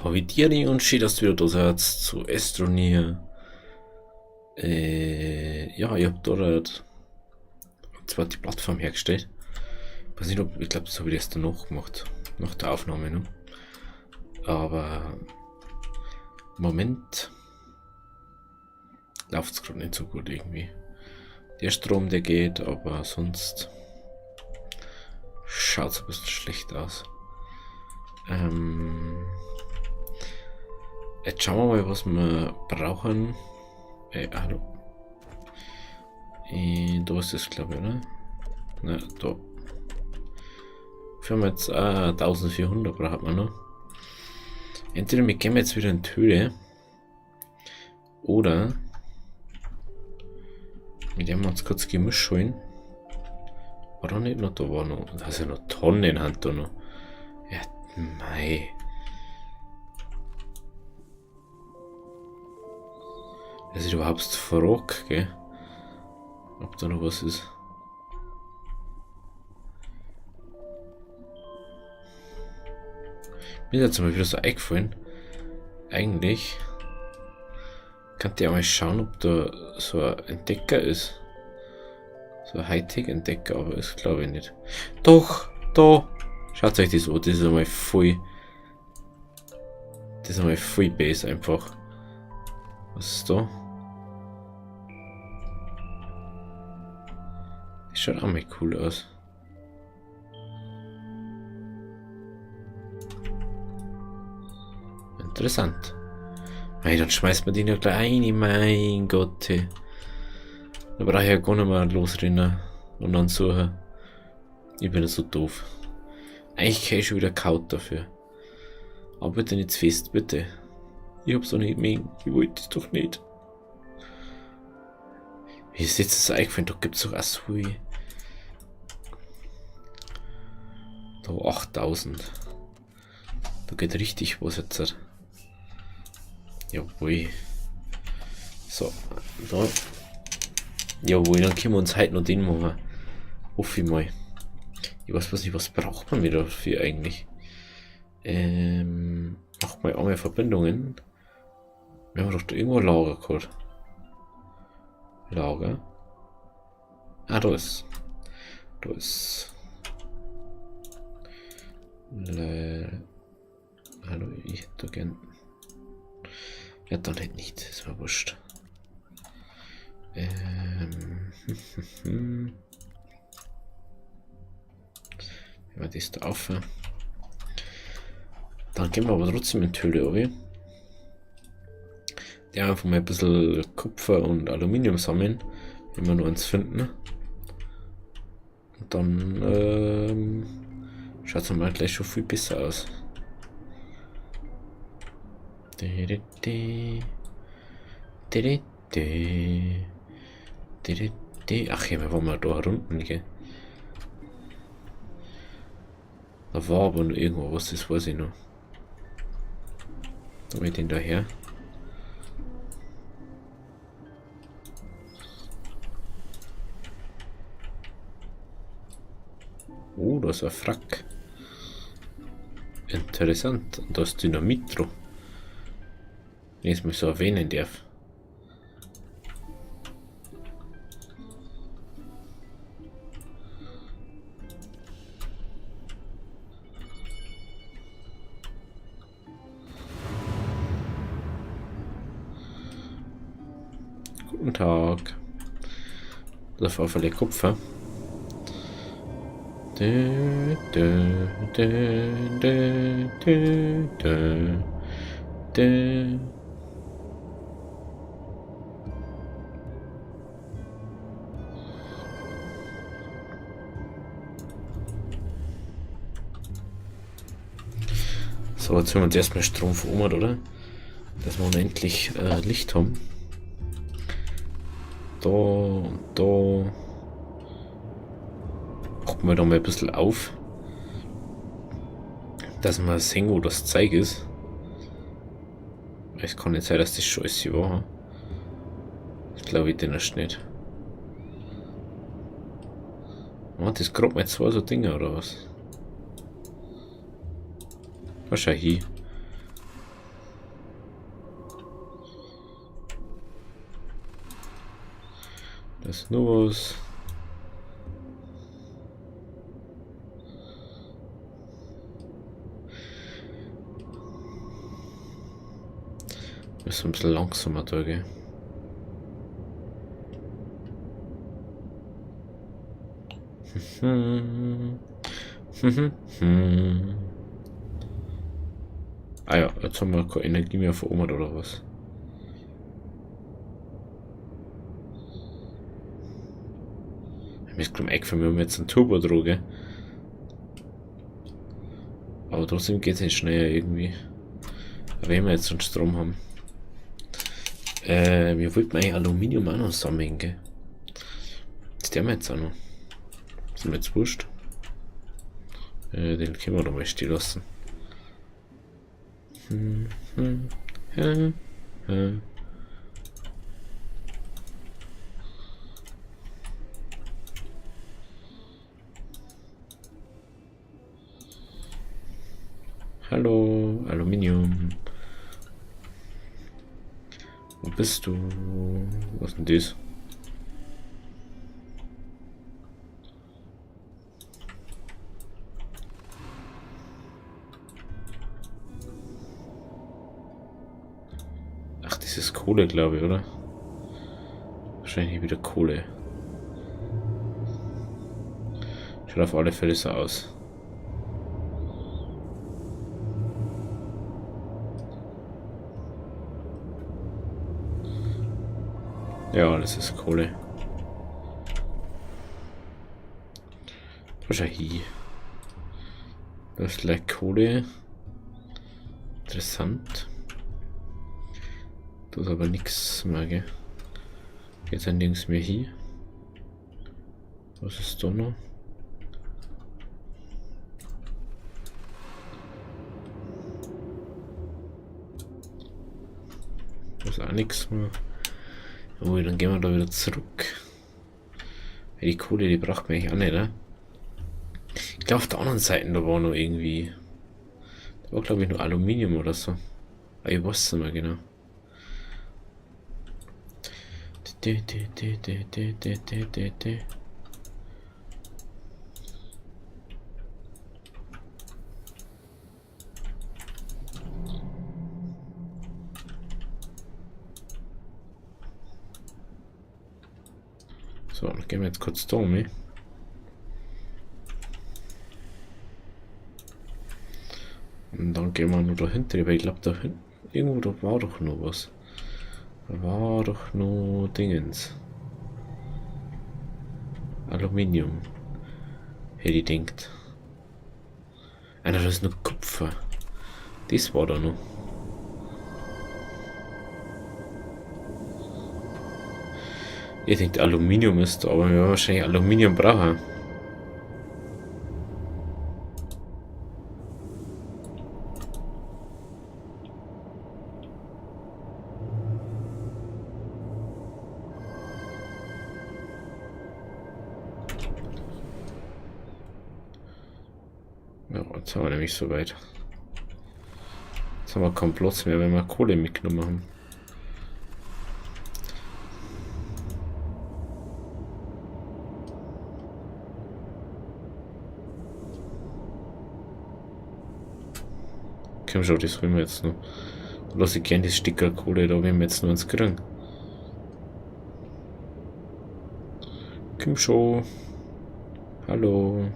Havidiri und schön, dass du wieder da seid zu Astroneer. Ja, ich hab dort zwar die Plattform hergestellt. Weiß nicht, ob, ich glaube, das habe ich erst danach gemacht. Nach der Aufnahme, ne? Aber im Moment läuft es gerade nicht so gut irgendwie. Der Strom, der geht, aber sonst schaut es ein bisschen schlecht aus. Jetzt schauen wir mal, was wir brauchen. Hallo. Da ist es, glaube ich, oder? Na, da. Wir haben jetzt 1400 braucht man noch. Entweder wir gehen jetzt wieder in die Höhle. Oder mit dem wir uns kurz Gemisch holen. War doch nicht noch, da war noch. Da ist ja noch Tonnenhand da noch. Ja, mei. Das ist überhaupt verrückt, gell? Ob da noch was ist. Mir ist jetzt mal wieder so eingefallen. Eigentlich könnte ich auch mal schauen, ob da so ein Entdecker ist. So ein Hightech-Entdecker, aber das glaube ich nicht. Doch, da! Schaut euch das an, das ist einmal voll. Das ist einmal voll Base einfach. Was ist da? Das schaut auch mal cool aus. Interessant. Hey, dann schmeißt man den ja gleich rein, mein Gott. Hey. Da brauche ich ja gar nicht mehr losrennen und dann suchen. Ich bin ja so doof. Eigentlich kann ich schon wieder kaut dafür. Aber bitte nicht zu fest, bitte. Ich hab's doch nicht mehr. Ich wollte es doch nicht. Wie ist jetzt das eingefallen? Da gibt's doch auch so viel. Da 8000. Da geht richtig was jetzt. Jawohl. So, da. Jawohl, dann können wir uns heute noch den machen. Hoffe ich mal. Ich weiß nicht, was braucht man wieder dafür eigentlich? Macht mal einmal Verbindungen. Wir haben doch da irgendwo Lager gehabt. Lager. Ah, da ist. Da ist. Hallo, ich hätte gern. Ja, dann halt nicht. Das war wurscht. Wenn wir das da auf. Dann gehen wir aber trotzdem in die Höhle, oder? Die einfach mal ein bisschen Kupfer und Aluminium sammeln, wenn wir nur eins finden. Und dann schaut es mal gleich schon viel besser aus. Ach ja, wir waren mal da unten, gell? Da war aber noch irgendwo was, das weiß ich noch. Da wir den daher. Oh, da ist ein Frack. Interessant. Und da ist Dynamit drauf. Wenn ich es mal so erwähnen darf. Guten Tag. Das war für den Kupfer. So, jetzt hören wir uns erstmal Strom verurmert, oder? Dass wir unendlich Licht haben. Da und da. Machen wir da mal ein bisschen auf. Dass wir sehen, wo das Zeug ist. Es kann nicht sein, dass das schon alles war. Das glaube ich denn erst nicht. Oh, das gerade mal zwei so Dinge oder was? Wahrscheinlich. Das ist nur was. Ist ein bisschen langsamer da, gell? Ah ja, jetzt haben wir keine Energie mehr verursacht oder was? Ich glaube, wir haben jetzt einen Turbo-Droge. Aber trotzdem geht es nicht schneller irgendwie. Aber wenn wir jetzt schon Strom haben. Wir wollten eigentlich Aluminium auch noch sammeln, gell? Das der wir jetzt auch noch. Das ist mir jetzt wurscht. Den können wir doch mal stehen lassen. Hallo, Aluminium. Wo bist du? Was ist denn das? Ach, das ist Kohle, glaube ich, oder? Wahrscheinlich wieder Kohle. Schaut auf alle Fälle so aus. Ja, das ist Kohle. Wahrscheinlich. Das ist gleich Kohle. Interessant. Das ist aber nichts mehr, gell? Jetzt ein Dings mehr hier. Was ist da noch? Das ist auch nichts mehr. Oh, dann gehen wir da wieder zurück. Weil die Kohle, die braucht man eigentlich auch nicht, ne? Ich glaube, auf der anderen Seite, da war noch irgendwie. Da war, glaube ich, nur Aluminium oder so. Aber ich weiß es nicht mehr genau. So, dann gehen wir jetzt kurz da um. Und dann gehen wir nur dahinter, weil ich glaube, da hinten, irgendwo da war doch noch was. Da war doch noch Dingens. Aluminium. Hätte ich denkt. Einer, das ist nur Kupfer. Das war da noch. Ich denke, Aluminium ist da, aber wir werden wahrscheinlich Aluminium brauchen. Ja, jetzt haben wir nämlich soweit. Jetzt haben wir keinen Platz mehr, wenn wir Kohle mitgenommen haben. Komm schon, das holen wir jetzt noch. Lass ich gerne das Sticker Kohle, da wenn wir jetzt nur ins kriegen. Komm schon. Hallo.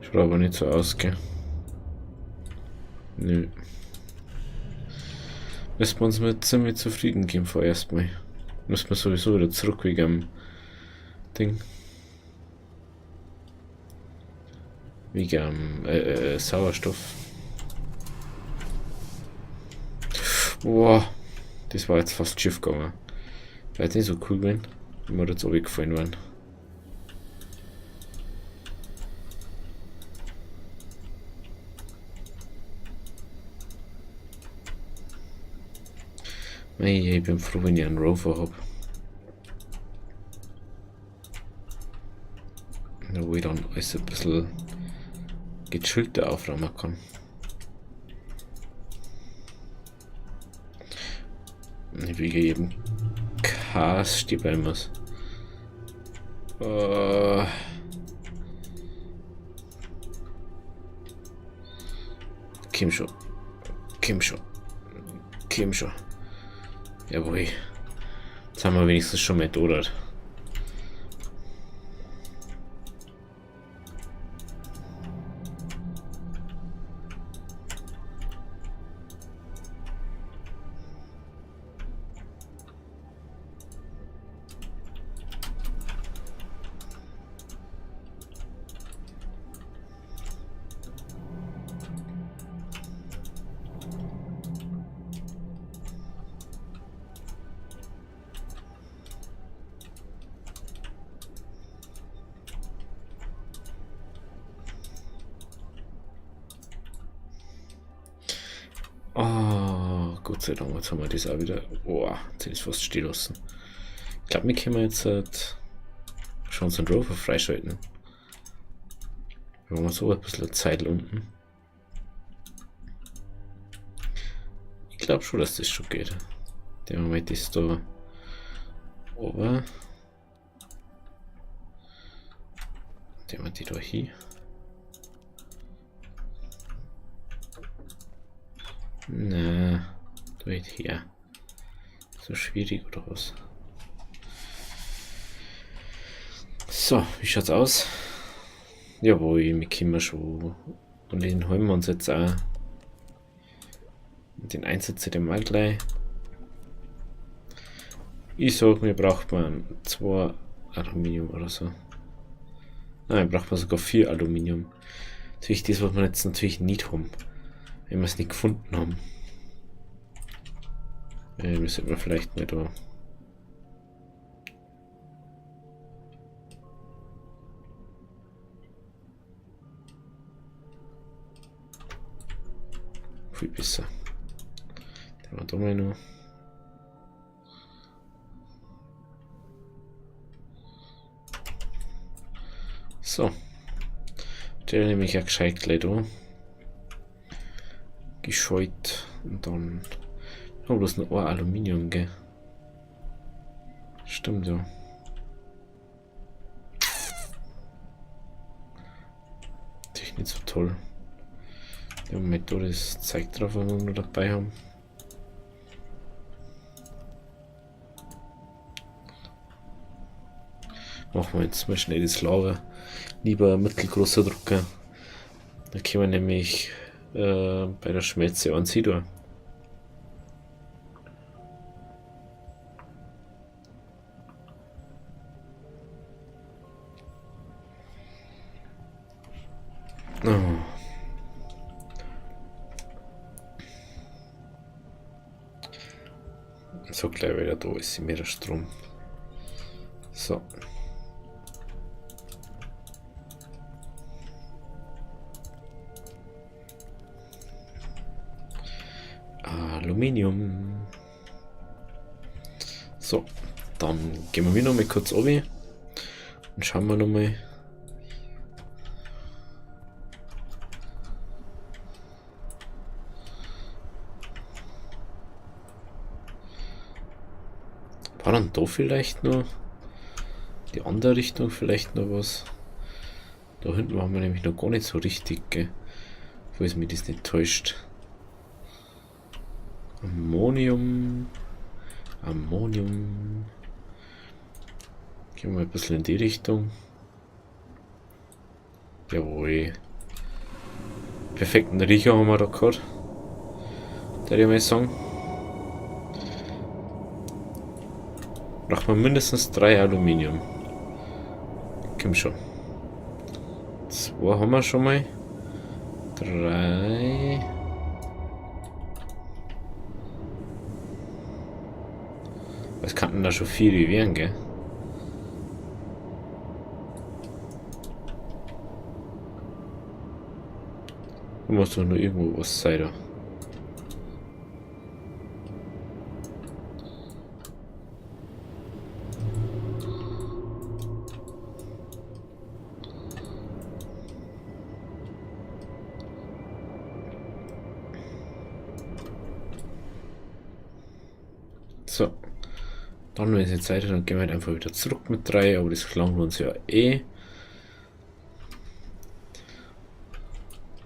Schaut aber nicht so aus, gell? Nö. Müssen wir uns mit ziemlich zufrieden geben vorerst mal. Müssen wir sowieso wieder zurück wegen am Ding. Wegen am Sauerstoff. Boah, das war jetzt fast schief gegangen. War jetzt nicht so cool gewesen, wenn wir jetzt runtergefallen waren. Ich bin froh, wenn ich einen Rover habe. Wo ich dann alles ein bisschen gechillter aufräumen kann. Wie gegeben. Cast die bei muss. Kim schon. Kim schon. Kim schon. Jawohl. Jetzt haben wir wenigstens schon Methodet. Oh, Gott sei Dank, jetzt haben wir das auch wieder. Boah, jetzt ist fast stehen lassen. Ich glaube, wir können jetzt schon unseren Rover freischalten. Wir haben so ein bisschen Zeit unten. Ich glaube schon, dass das schon geht. Der Moment ist da oben. Der Moment die da hier. Na, da geht her. So schwierig oder was? So, wie schaut's aus? Jawohl, wir können schon. Und den holen wir uns jetzt auch. Den Einsatz den mal gleich. Ich sag, mir braucht man 2 Aluminium oder so. Nein, braucht man sogar 4 Aluminium. Natürlich das, was wir jetzt natürlich nicht haben. Wenn wir es nicht gefunden haben. Müssen wir vielleicht nicht da. Viel besser. Der war da mal noch. So. Der nehme ich ja gescheit gleich da. Gescheut und dann haben wir bloß noch ein Aluminium, gell? Stimmt ja. Natürlich nicht so toll. Der Methode ist zeigt drauf, wenn wir nur dabei haben. Machen wir jetzt mal schnell das Lager. Lieber mittelgroßer Drucker. Da können wir nämlich bei der Schmelze anziehen. Oh. So gleich wieder da ist mehr Strom. So. Aluminium. So, dann gehen wir noch mal kurz runter und schauen wir noch mal. War dann da vielleicht noch die andere Richtung vielleicht noch was? Da hinten waren wir nämlich noch gar nicht so richtig, gell? Falls mich das nicht täuscht. Ammonium. Ammonium. Gehen wir ein bisschen in die Richtung. Jawohl. Perfekten Riecher haben wir da gehabt. Der ich mal sagen. Braucht man mindestens 3 Aluminium. Komm schon. 2 haben wir schon mal. 3. Was kann denn da schon viel werden, gell? Da muss doch nur irgendwo was sein da. Dann, wenn es nicht Zeit hat, dann gehen wir halt einfach wieder zurück mit 3, aber das gelang uns ja eh.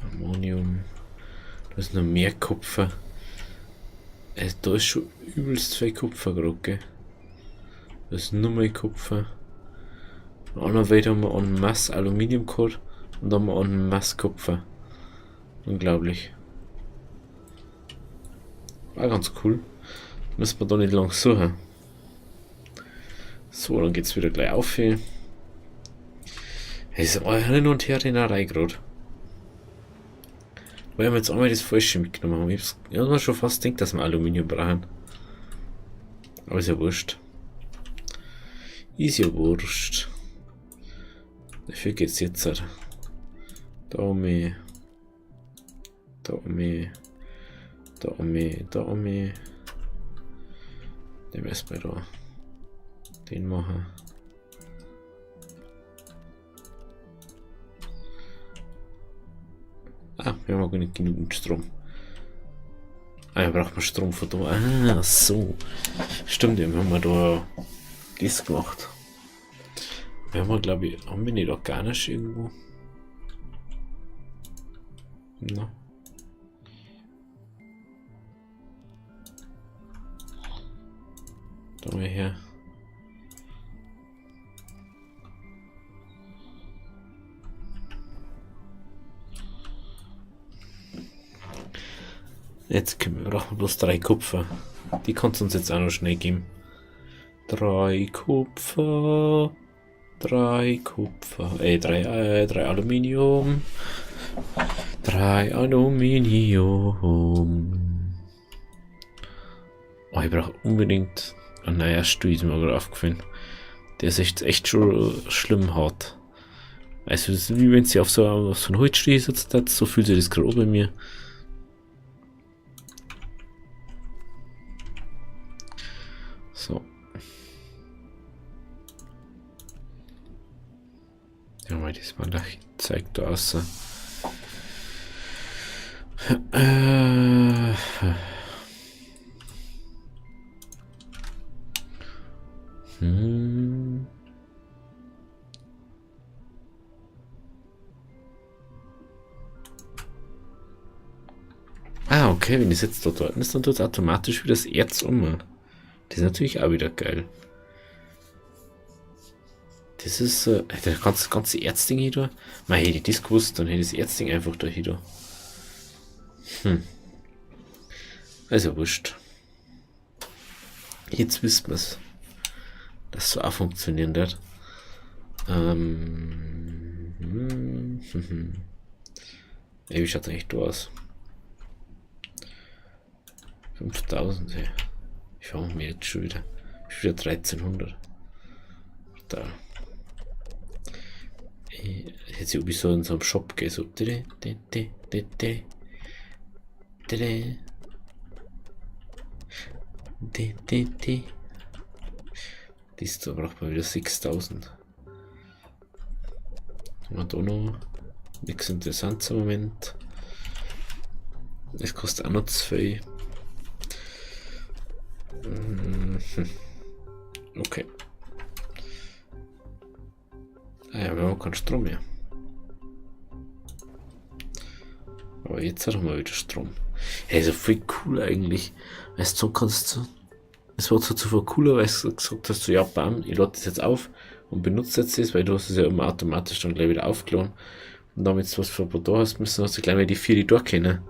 Ammonium. Da ist noch mehr Kupfer. Da ist schon übelst viel Kupfer gerade, gell? Da ist nur mal Kupfer. Und anderen Weite haben wir en masse Aluminium gehabt und dann haben wir en masse Kupfer. Unglaublich. War ganz cool. Müssen wir da nicht lang suchen. So, dann geht's wieder gleich auf hier. Es ist hin und her Rennerei gerade. Weil wir jetzt einmal das Falsche mitgenommen haben. Ich habe mir schon fast gedacht, dass wir Aluminium brauchen. Aber ist ja wurscht. Ist ja wurscht. Dafür geht's jetzt halt. Da um mich. Da um mich. Da um mich. Da um mich. Den müssen wir da. Den machen. Ah, wir haben auch gar nicht genügend Strom. Ah, ja, braucht man Strom von da. Ah, so. Stimmt, wir haben da das gemacht. Wir haben, glaube ich, haben wir nicht organisch irgendwo? Na. Da mal her. Jetzt brauchen wir bloß 3 Kupfer. Die kannst du uns jetzt auch noch schnell geben. 3 Kupfer. 3 Kupfer. 3 Aluminium. 3 Aluminium. Oh, ich brauche unbedingt einen neuen Stuhl, ist mir gerade aufgefallen. Der ist echt schon schlimm hart. Also, das ist wie wenn sie auf so einen Holzstuhl sitzt, so fühlt sich das gerade bei mir. So. Ja, mal das mal zeigt da außer. Ah, okay, wenn das jetzt da dort ist, dann tut es automatisch wieder das Erz um. Das ist natürlich auch wieder geil. Das ist das ganze Erzding hier da. Man hätte ich das gewusst, dann hätte ich das Erzding einfach da hier. Also wurscht. Jetzt wissen wir es. Dass so auch funktionieren wird. Ey, wie schaut es eigentlich da aus? 5000, ey. Ich fange mir jetzt schon wieder. Schon wieder 1300. Da. Jetzt ob ich so in so einem Shop gehe, so. Dies da braucht man wieder 6000. Und da noch nichts Interessantes im Moment. Es kostet auch noch 2. Okay. Ah ja, wir haben keinen Strom mehr. Aber jetzt haben wir wieder Strom. Hey, ist ja voll cool eigentlich. Weißt du, so kannst du. Es war so voll cooler, weil du gesagt hast, so, ja, bam, ich lade das jetzt auf und benutze jetzt das, weil du hast es ja immer automatisch dann gleich wieder aufgeladen. Und damit du was für da hast, hast du gleich mal die 4 die durchkennen.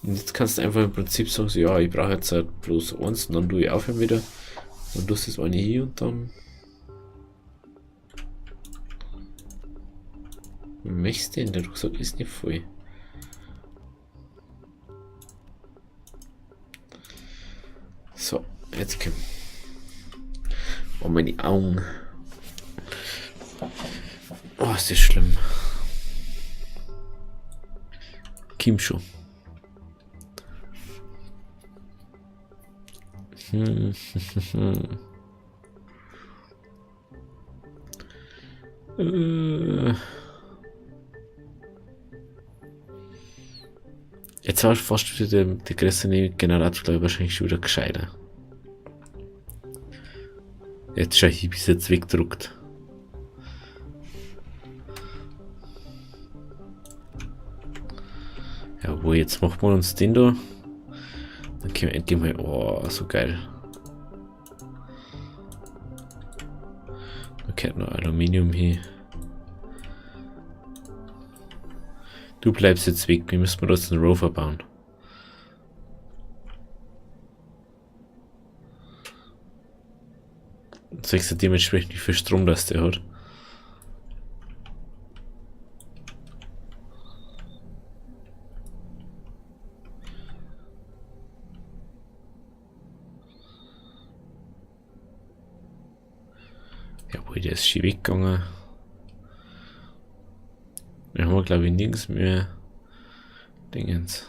Und jetzt kannst du einfach im Prinzip sagen, so, ja, ich brauche jetzt halt bloß 1 und dann tue ich aufhören wieder. Dann tust du das eine hier und dann. Wie möchtest du denn? Der Rucksack ist nicht voll. So, jetzt kommen. Oh, meine Augen. Oh, ist das schlimm. Kim schon. Jetzt war fast wieder der größte Generator, glaube ich, wahrscheinlich schon wieder gescheiter. Jetzt ist er bis jetzt weggedruckt. Ja, wo jetzt macht man uns den da? Dann können wir endlich mal. Oh, so geil. Da gehört noch Aluminium hier. Du bleibst jetzt weg, wir müssen da jetzt einen Rover bauen. Sagst du dementsprechend, wie viel Strom das der hat? Jawohl, der ist schon weggegangen. Wir haben glaube ich nirgends mehr Dingens.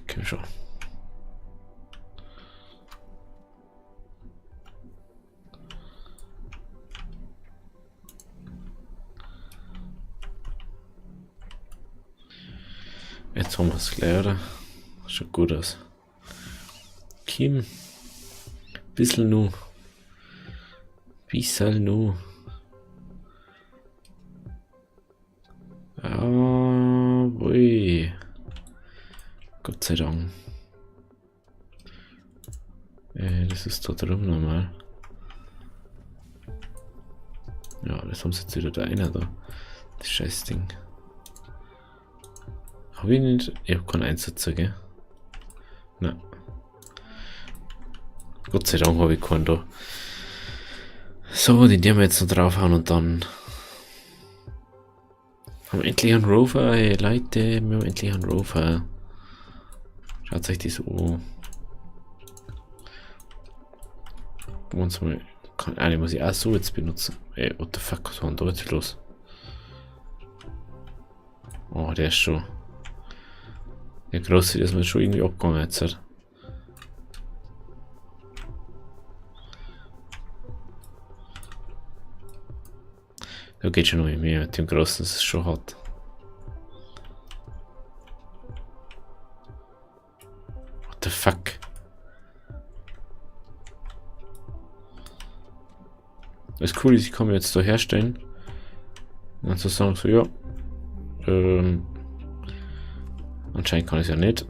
Komm schon. Jetzt haben wir es gleich, oder? Schaut gut aus. Kim. Bissl nu. Bissl nu. Ah, ui. Gott sei Dank. Das ist da drüben nochmal. Ja, das haben sie jetzt wieder da einer da. Das scheiß Ding. Habe ich nicht? Ich habe keinen Einsatz, gell? Nein. Gott sei Dank habe ich keinen da. So, den wir jetzt noch draufhauen und dann haben wir endlich einen Rover, ey, Leute, wir haben endlich einen Rover. Schaut euch das an. Uns mal. Eigentlich muss ich auch so jetzt benutzen. Ey, what the fuck, was war denn da jetzt los? Oh, der ist schon. Der große, der ist mir schon irgendwie abgegangen jetzt. Da geht schon noch mehr mit dem großen, das ist schon hart. What the fuck? Das Coole ist, ich kann mir jetzt da herstellen. Und dann zu sagen, so, ja. Anscheinend kann ich es ja nicht.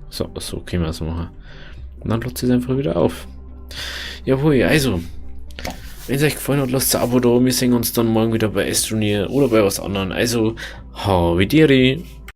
So können wir es machen. Und dann lädt es einfach wieder auf. Jawohl, also. Wenn es euch gefallen hat, lasst ein Abo da. Wir sehen uns dann morgen wieder bei Astroneer oder bei was anderem. Also, Havidiri.